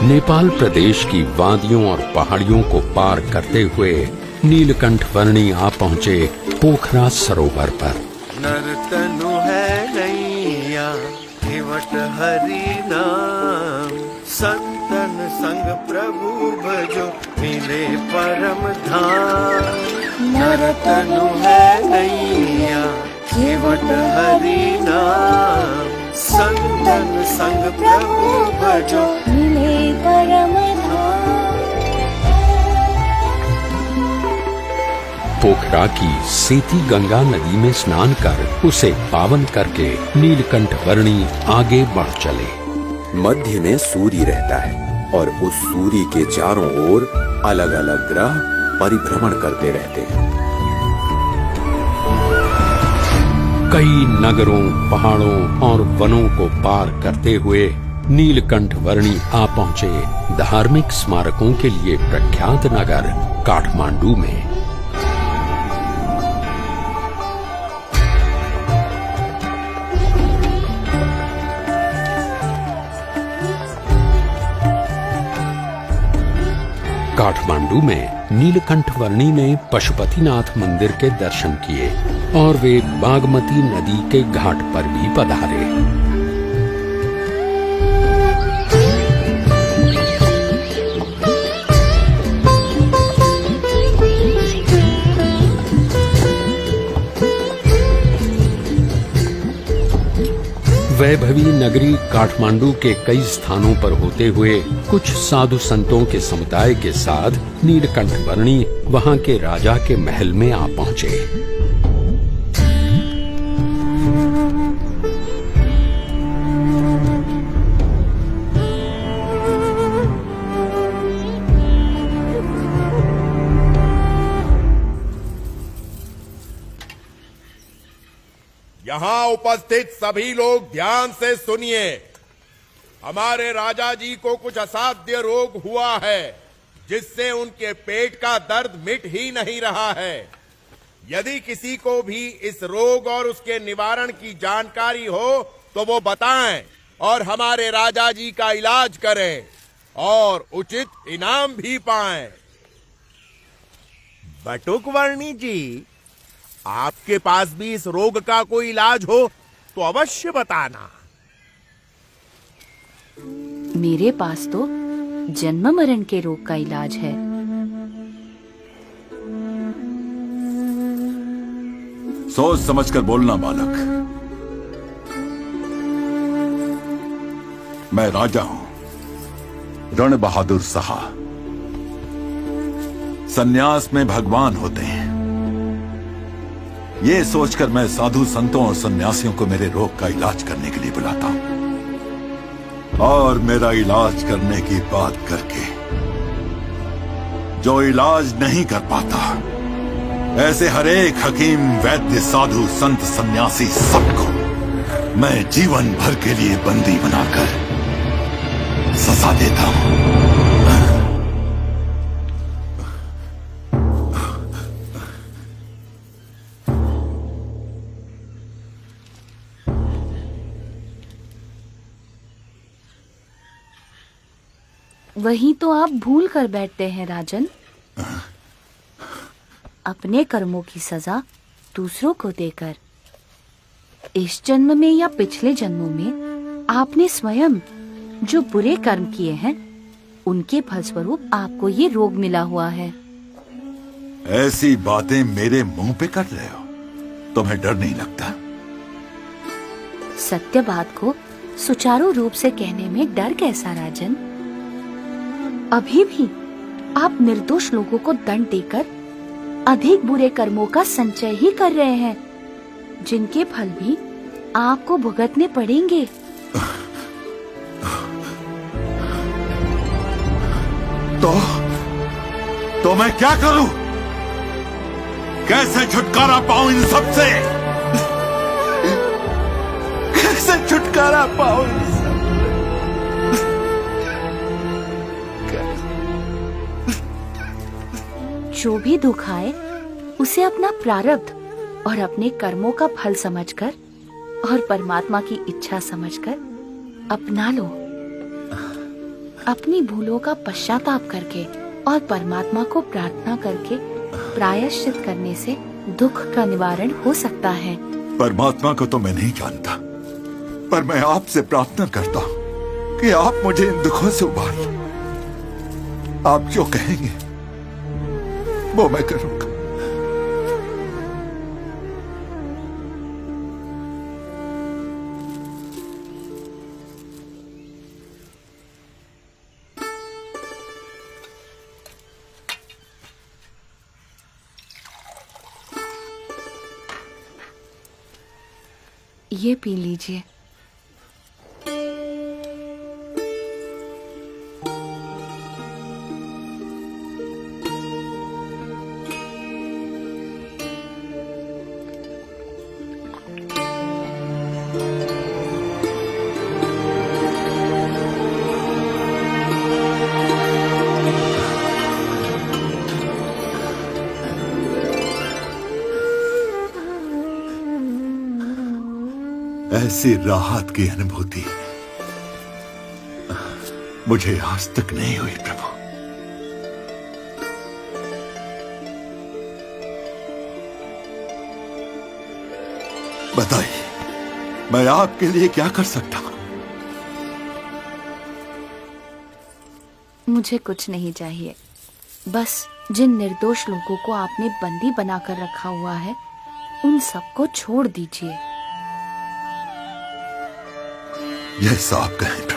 नेपाल प्रदेश की वादियों और पहाड़ियों को पार करते हुए नीलकंठ वर्णी आ पहुँचे पोखरा सरोवर पर। नर्तनु है नैया केवट हरि नाम, संतन संग प्रभु भजो मिले परम धाम। नर्तनु है नैया केवट हरि नाम, संतन संग प्रभु भजो मिले परम धाम। पोखरा की सेती गंगा नदी में स्नान कर उसे पावन करके नीलकंठ वर्णी आगे बढ़ चले। मध्य में सूर्य रहता है और उस सूर्य के चारों ओर अलग अलग ग्रह परिभ्रमण करते रहते हैं। कई नगरों, पहाड़ों और वनों को पार करते हुए नीलकंठ वर्णी आ पहुँचे धार्मिक स्मारकों के लिए प्रख्यात नगर काठमांडू में। काठमांडू में नीलकंठ वर्णी ने पशुपतिनाथ मंदिर के दर्शन किए और वे बागमती नदी के घाट पर भी पधारे। वैभवी नगरी काठमांडू के कई स्थानों पर होते हुए कुछ साधु संतों के समुदाय के साथ नीलकंठ वर्णी वहां के राजा के महल में आ पहुंचे। यहाँ उपस्थित सभी लोग ध्यान से सुनिए। हमारे राजा जी को कुछ असाध्य रोग हुआ है जिससे उनके पेट का दर्द मिट ही नहीं रहा है। यदि किसी को भी इस रोग और उसके निवारण की जानकारी हो तो वो बताएं और हमारे राजा जी का इलाज करें और उचित इनाम भी पाएं। बटुक वर्णी जी, आपके पास भी इस रोग का कोई इलाज हो तो अवश्य बताना। मेरे पास तो जन्म मरण के रोग का इलाज है। सोच समझकर बोलना बालक। मैं राजा हूं, रण बहादुर साहा। सन्यास में भगवान होते हैं। ये सोचकर मैं साधु संतों और सन्यासियों को मेरे रोग का इलाज करने के लिए बुलाता हूं। और मेरा इलाज करने की बात करके जो इलाज नहीं कर पाता, ऐसे हर एक हकीम, वैद्य, साधु, संत, सन्यासी सबको मैं जीवन भर के लिए बंदी बनाकर सजा देता हूं। वही तो आप भूल कर बैठते हैं राजन। अपने कर्मों की सजा दूसरों को देकर इस जन्म में या पिछले जन्मों में आपने स्वयं जो बुरे कर्म किए हैं उनके फलस्वरूप आपको ये रोग मिला हुआ है। ऐसी बातें मेरे मुंह पे कर रहे हो? तुम्हें डर नहीं लगता? सत्य बात को सुचारू रूप से कहने में डर कैसा राजन? अभी भी आप निर्दोष लोगों को दंड देकर अधिक बुरे कर्मों का संचय ही कर रहे हैं, जिनके फल भी आपको भुगतने पड़ेंगे। तो मैं क्या करूं? कैसे छुटकारा पाऊं इन सब से? कैसे छुटकारा पाऊं इन सब? जो भी दुख आए उसे अपना प्रारब्ध और अपने कर्मों का फल समझकर और परमात्मा की इच्छा समझकर अपना लो। अपनी भूलों का पश्चाताप करके और परमात्मा को प्रार्थना करके प्रायश्चित करने से दुख का निवारण हो सकता है। परमात्मा को तो मैं नहीं जानता, पर मैं आपसे प्रार्थना करता हूँ कि आप मुझे इन दुखों से उबारिए। आप जो कहेंगे वो मैं करूंगा। ये पी लीजिए। ऐसी राहत की अनुभूति मुझे आज तक नहीं हुई प्रभु। बताइए, मैं आपके लिए क्या कर सकता हूं? मुझे कुछ नहीं चाहिए, बस जिन निर्दोष लोगों को आपने बंदी बनाकर रखा हुआ है उन सबको छोड़ दीजिए। यह साफ कहें